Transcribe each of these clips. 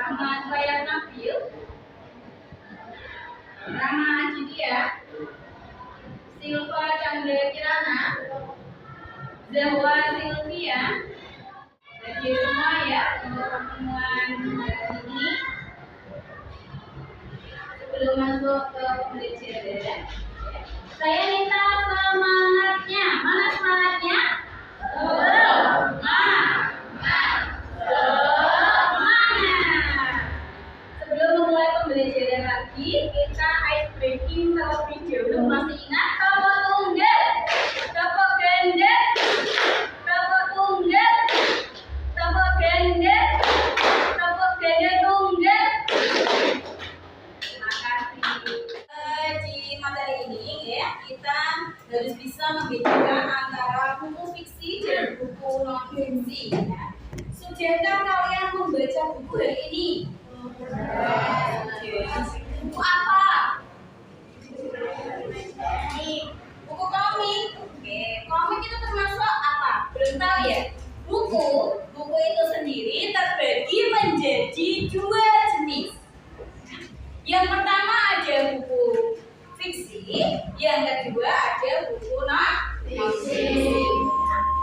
Rahmat Bayar Nabil, Rama Aditya, Silva Chandra Kirana, Zahwa Sylvia. Jadi semua ya untuk pertemuan hari ini. Sebelum masuk ke pembelajaran, saya minta semangatnya. Mana semangatnya? Sebelum memulai pembelajaran lagi, kita ice breaking terlebih dahulu. Masih ingat kelompok tunggal, kelompok ganda, kelompok tunggal, kelompok ganda, kelompok ganda tunggal. Terima kasih. Di materi ini ya, kita harus bisa membedakan antara buku fiksi dan buku non fiksi. Ya. Sudahkah kalian membaca buku hari ini? Buku apa? Buku komik. Oke, komik itu termasuk apa? Belum tahu ya? Buku itu sendiri terbagi menjadi dua jenis. Yang pertama ada buku fiksi, yang kedua ada buku non fiksi.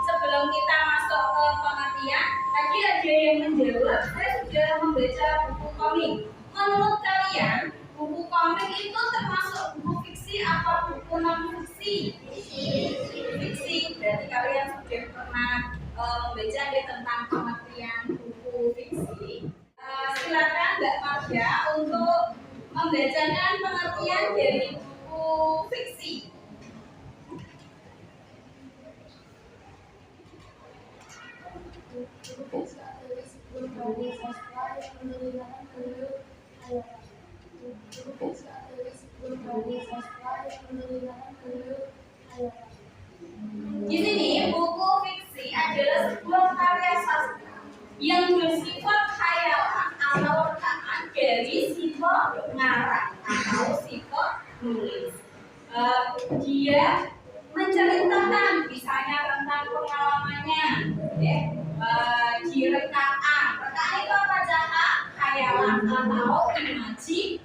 Sebelum kita masuk ke pengertian, tadi ada yang menjawab, saya sudah membaca buku komik. Menurut kalian, buku komik itu termasuk buku fiksi atau buku non fiksi? Fiksi. Berarti kalian sudah pernah membaca tentang pengertian buku fiksi. Silakan Mbak Marsha untuk membacakan pengertian dari buku fiksi. Di sini buku fiksi adalah sebuah karya sastra yang bersifat khayalan atau rekaman dari si pengarang atau si penulis. Dia menceritakan misalnya tentang pengalamannya, rekaan itu apa saja? Khayalan atau imajinasi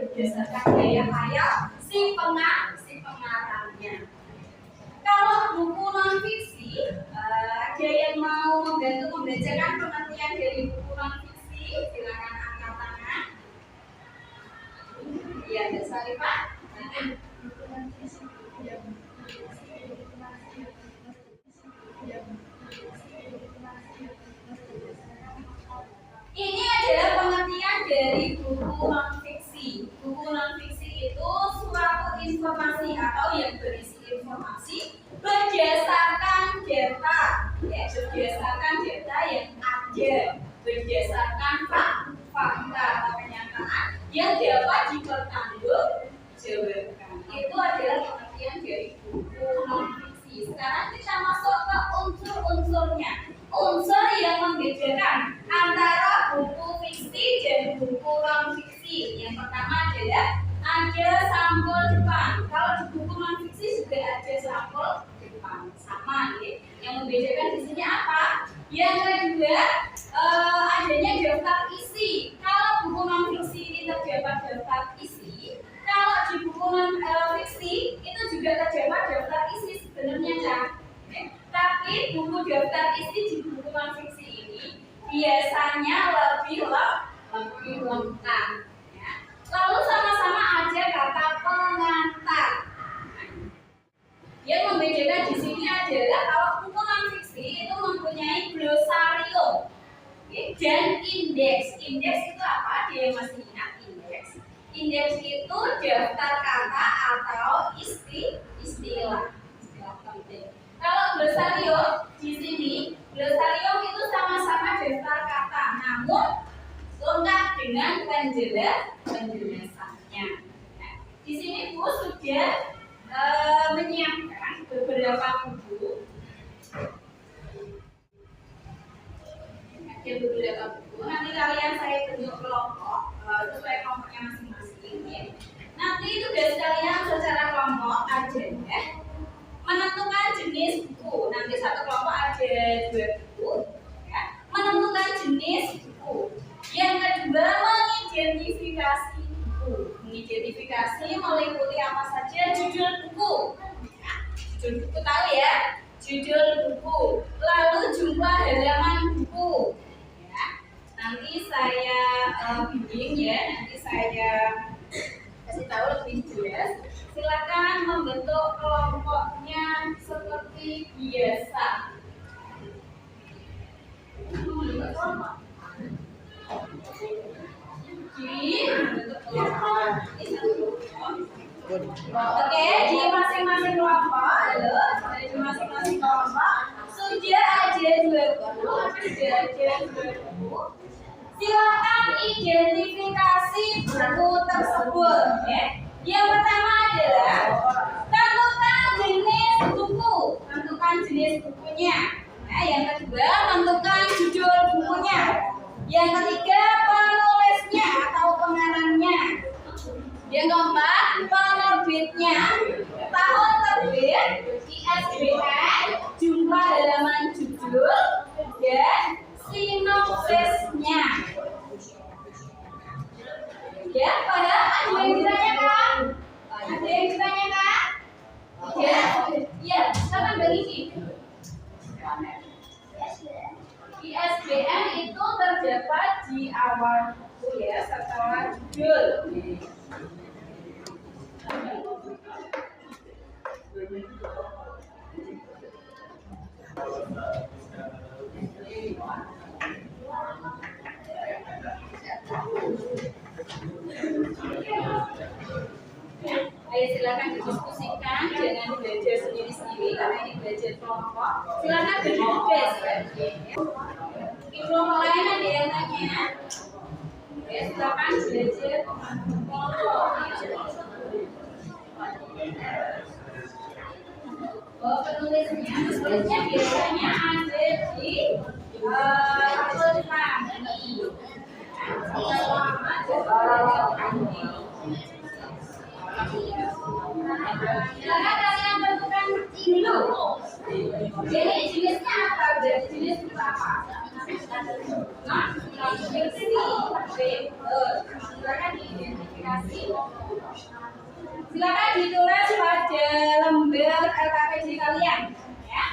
berdasarkan gaya khayal si pengarangnya. Kalau buku non fiksi, ada yang mau membantu membacakan pengertian dari buku non fiksi? Silakan angkat tangan. Iya, ada Sarifah. Ini adalah pengertian dari buku non fiksi. Buku non fiksi itu suatu informasi atau yang berisi informasi berdasarkan data, berdasarkan data yang ada, berdasarkan fakta atau kenyataan yang dapat dipertanggungjawabkan. Itu adalah pengertian dari buku non fiksi. Sekarang kita masuk ke unsur-unsurnya. Unsur yang membedakan antara buku fiksi dan buku non fiksi. Yang pertama adalah ada sampul depan. Kalau di buku non fiksi juga ada sampul depan, sama ya. Yang membedakan di sini apa? Yang kedua adanya daftar isi. Kalau buku non fiksi ini terdapat daftar isi, kalau di buku non fiksi itu juga terdapat daftar isi sebenarnya kan. Tapi buku daftar isi di buku non fiksi ini biasanya lebih lengkap. Lalu sama-sama ada kata pengantar. Yang membedakan di sini adalah kalau buku non fiksi itu mempunyai glosario dan indeks. Indeks itu apa? Dia masih ingat indeks. Indeks itu daftar kata atau istilah penting. Kalau glosario di sini, glosario itu sama-sama daftar kata, namun lengkap dengan penjelasannya. Nah, di sini Bu sudah menyiapkan beberapa buku. Ada beberapa buku. Nanti kalian saya tunjuk kelompok sesuai kelompoknya masing-masing. Ya. Nanti tugas kalian secara kelompok aja ya. Menentukan jenis buku. Nanti satu kelompok ada 2 buku. Ya. Menentukan jenis buku. identifikasi meliputi apa saja? Judul buku. Judul buku tahu ya? Judul buku. Lalu jumlah halaman buku. Ya. Nanti saya bimbing ya. Nanti saya kasih tahu lebih jelas. Silakan membentuk kelompoknya seperti biasa. Oke, di masing-masing kelompok, di masing-masing kelompok sudah ada 2 buku. Silakan identifikasi buku tersebut. Ya. Yang pertama adalah tentukan jenis buku, tentukan jenis bukunya. Nah, yang kedua tentukan judul bukunya. Yang ketiga penulisnya atau pengarangnya. Yang keempat penerbitnya, tahun terbit, ISBN, jumlah halaman judul, dan sinopsisnya. Ya, pada ada yang ditanyakan? Ada yang ditanyakan? Ya, iya, silakan berisi. ISBN itu terdapat di awal buku ya, setelah judul. Ayo silakan didiskusikan, jangan belajar sendiri-sendiri karena ini belajar kelompok. Silakan berdiskusi. Di kelompok lain ada yang nanya? Ya, silakan belajar kelompok. Oh, penulisnya biasanya ada di fakultas. Silakan kalian tentukan dulu. Jadi jenisnya apa? Dari jenis itu apa? Silakan diidentifikasi. Silakan ditulis pada lembar LKPJ kalian. Ya.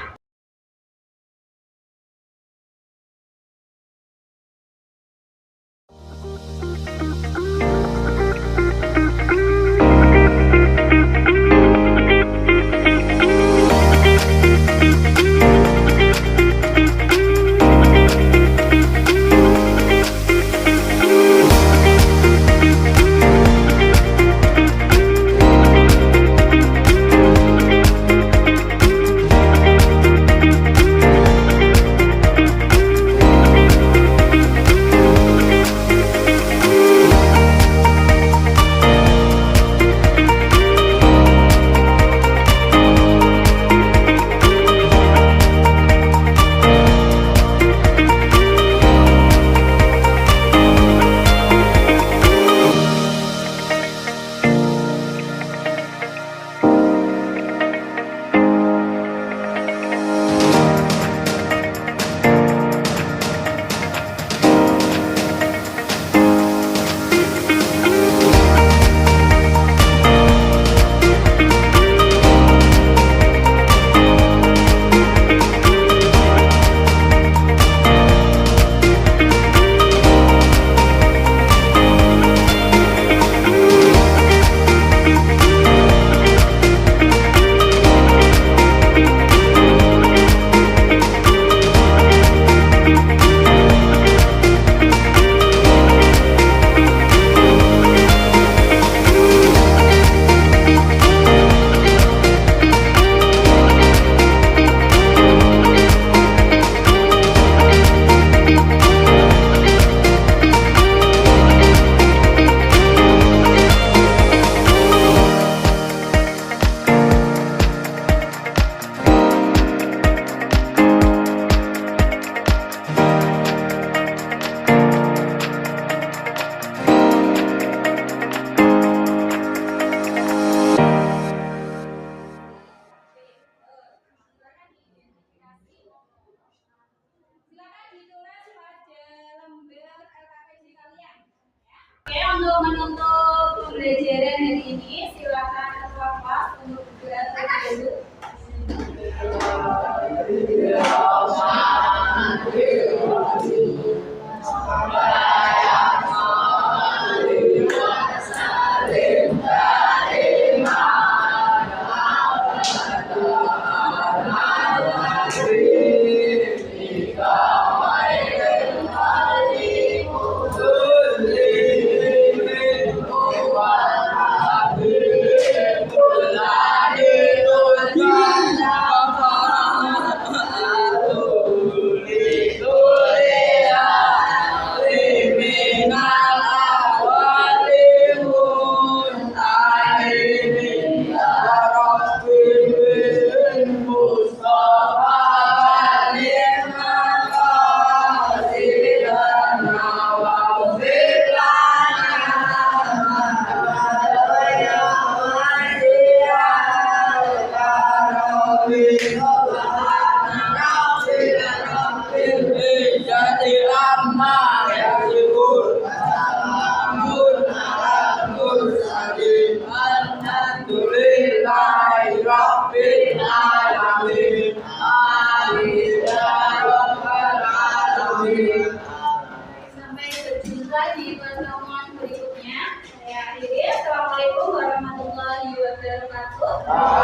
Oke, untuk menutup pembelajaran hari ini, silakan ketua kelas untuk bergerak dulu. Sampai berjumpa di pertemuan berikutnya. Saya akhiri. Assalamualaikum warahmatullahi wabarakatuh.